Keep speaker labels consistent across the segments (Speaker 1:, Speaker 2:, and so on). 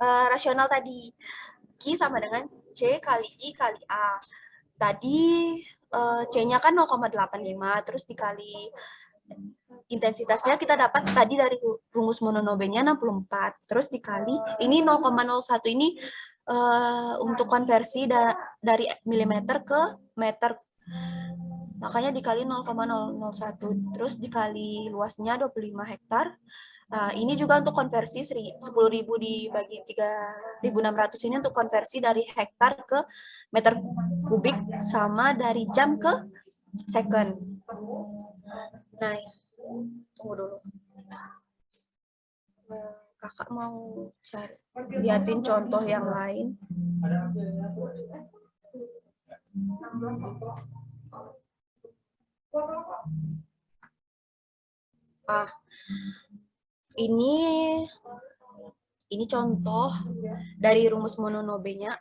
Speaker 1: rasional tadi. Q sama dengan C kali I kali A. Tadi C-nya kan 0,85, terus dikali intensitasnya kita dapat tadi dari rumus mononobe-nya 64. Terus dikali, ini 0,01 ini untuk konversi dari milimeter ke meter. Makanya dikali 0,001. Terus dikali luasnya 25 hektar. Ini juga untuk konversi 10.000 dibagi 3.600 ini untuk konversi dari hektar ke meter kubik sama dari jam ke second. Nah, tunggu dulu. Kakak mau cari liatin contoh yang lain. Ini contoh dari rumus mononobe-nya.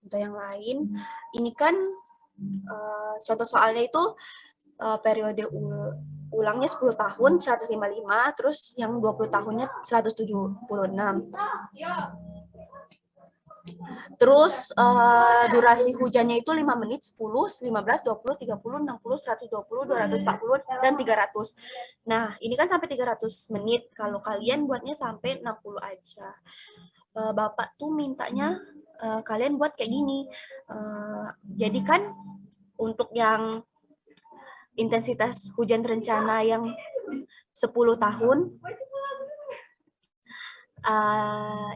Speaker 1: Contoh yang lain, ini kan contoh soalnya itu periode ulangnya 10 tahun 155, terus yang 20 tahunnya 176. Terus durasi hujannya itu 5 menit, 10, 15, 20, 30, 60, 120, 240, dan 300. Nah, ini kan sampai 300 menit. Kalau kalian buatnya sampai 60 aja. Bapak tuh mintanya kalian buat kayak gini. Jadi kan untuk yang intensitas hujan rencana yang 10 tahun,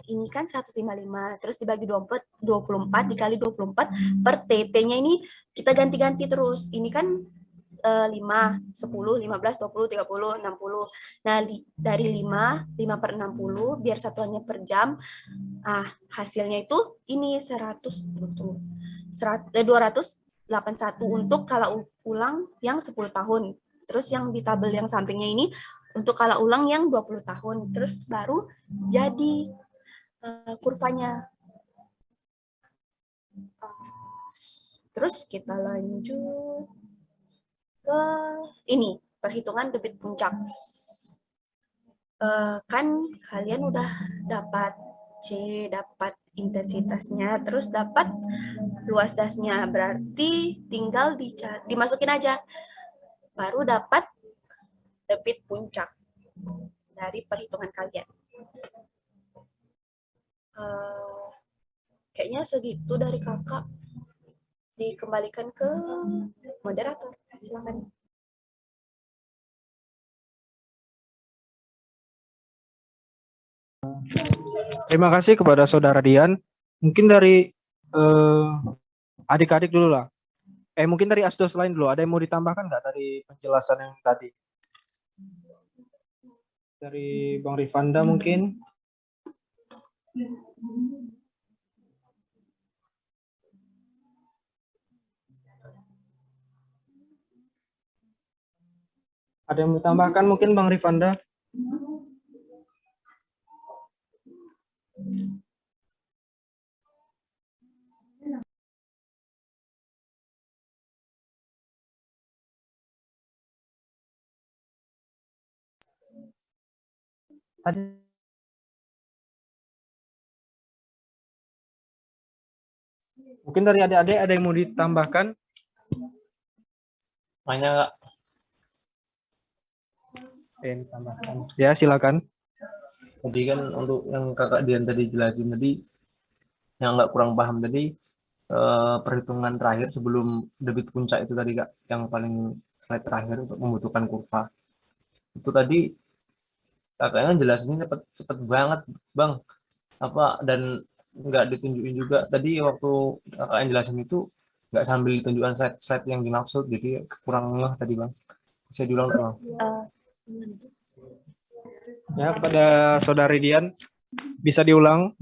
Speaker 1: ini kan 155, terus dibagi 24 dikali 24 per TT-nya ini kita ganti-ganti terus. Ini kan 5, 10, 15, 20, 30, 60. Nah, dari 5 per 60 biar satuannya per jam. Hasilnya itu ini 281 untuk kalau ulang yang 10 tahun. Terus yang di tabel yang sampingnya ini untuk kalau ulang yang 20 tahun. Terus baru jadi kurvanya. Terus kita lanjut ke ini, perhitungan debit puncak. Kan kalian udah dapat C, dapat intensitasnya, terus dapat luas dasnya. Berarti tinggal dimasukin aja. Baru dapat debit puncak dari perhitungan kalian. Kayaknya segitu dari kakak. Dikembalikan ke moderator. Silakan.
Speaker 2: Terima kasih kepada Saudara Dian. Mungkin dari adik-adik dulu lah. Mungkin dari asdos lain dulu. Ada yang mau ditambahkan nggak dari penjelasan yang tadi? Dari Bang Rifanda mungkin. Ada yang mau ditambahkan mungkin Bang Rifanda? Mungkin dari adik-adik ada yang mau ditambahkan?
Speaker 3: Banyak Kak.
Speaker 2: Ditambahkan. Ya, silakan.
Speaker 3: Tadi kan untuk yang kakak Dian tadi jelasin tadi, yang nggak kurang paham tadi, perhitungan terakhir sebelum debit puncak itu tadi Kak, yang paling slide terakhir untuk membutuhkan kurva. Itu tadi kakaknya jelasinnya cepet banget Bang. Dan nggak ditunjukin juga. Tadi waktu kakaknya jelasin itu nggak sambil ditunjukkan slide yang dimaksud, jadi kurang ngeh tadi Bang. Bisa diulang Bang?
Speaker 2: Ya, kepada Saudari Dian, bisa diulang?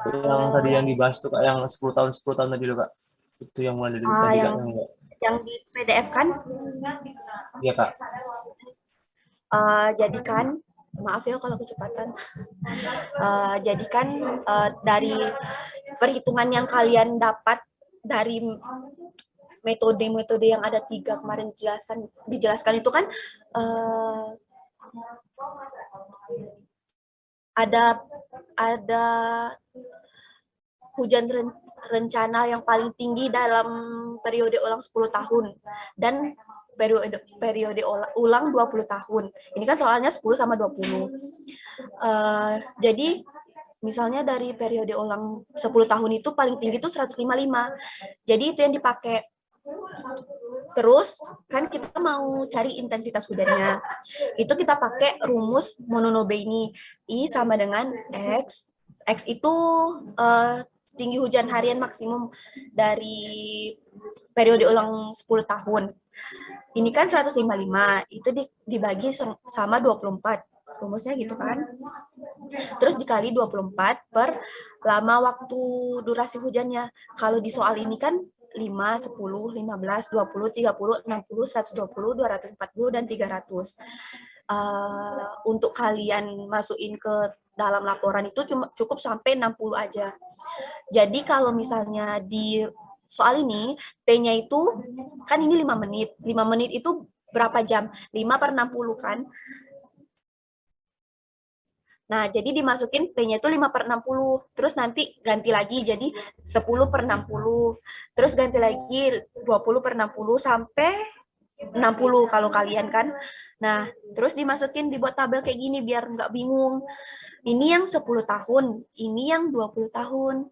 Speaker 3: Yang tadi yang dibahas tuh Kak, yang 10 tahun tadi loh Kak. Itu yang mulai dari tadi Kak,
Speaker 1: yang di PDF kan?
Speaker 3: Iya Kak.
Speaker 1: Jadikan, maaf ya kalau kecepatan. Jadikan dari perhitungan yang kalian dapat dari metode-metode yang ada 3 kemarin dijelaskan itu kan ada hujan rencana yang paling tinggi dalam periode ulang 10 tahun dan periode ulang 20 tahun. Ini kan soalnya 10 sama 20. Jadi misalnya dari periode ulang 10 tahun itu paling tinggi itu 155. Jadi itu yang dipakai. Terus kan kita mau cari intensitas hujannya. Itu kita pakai rumus Mononobe ini. I sama dengan X. X itu tinggi hujan harian maksimum dari periode ulang 10 tahun. Ini kan 155, itu dibagi sama 24. Rumusnya gitu kan. Terus dikali 24 per lama waktu durasi hujannya. Kalau di soal ini kan 5, 10, 15, 20, 30, 60, 120, 240, dan 300. Untuk kalian masukin ke dalam laporan itu cukup sampai 60 aja. Jadi kalau misalnya di soal ini, T-nya itu, kan ini 5 menit. 5 menit itu berapa jam? 5 per 60 kan? Nah, jadi dimasukin P-nya itu 5 per 60. Terus nanti ganti lagi jadi 10 per 60. Terus ganti lagi 20 per 60 sampai 60 kalau kalian kan. Nah, terus dimasukin, dibuat tabel kayak gini biar nggak bingung. Ini yang 10 tahun, ini yang 20 tahun.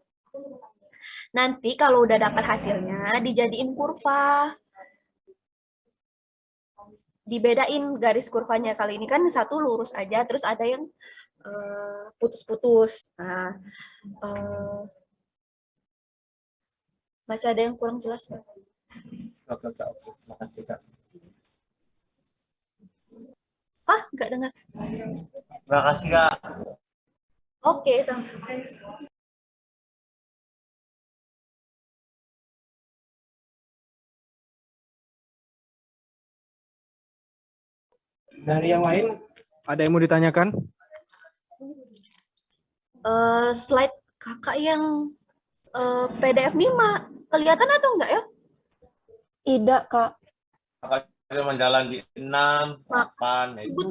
Speaker 1: Nanti kalau udah dapat hasilnya, dijadiin kurva. Dibedain garis kurvanya. Kali ini kan satu lurus aja, terus ada yang putus-putus. Nah, masih ada yang kurang jelas nggak?
Speaker 3: Oke, terima kasih Kak.
Speaker 1: Nggak dengar.
Speaker 3: Terima kasih Kak.
Speaker 1: Oke, sampai.
Speaker 2: Dari yang lain, ada yang mau ditanyakan?
Speaker 1: Slide kakak yang PDF 5, kelihatan atau enggak ya?
Speaker 4: Tidak, Kak.
Speaker 3: Kakak cuma jalan di 6, 8, ya itu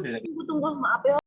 Speaker 1: Tunggu, maaf ya.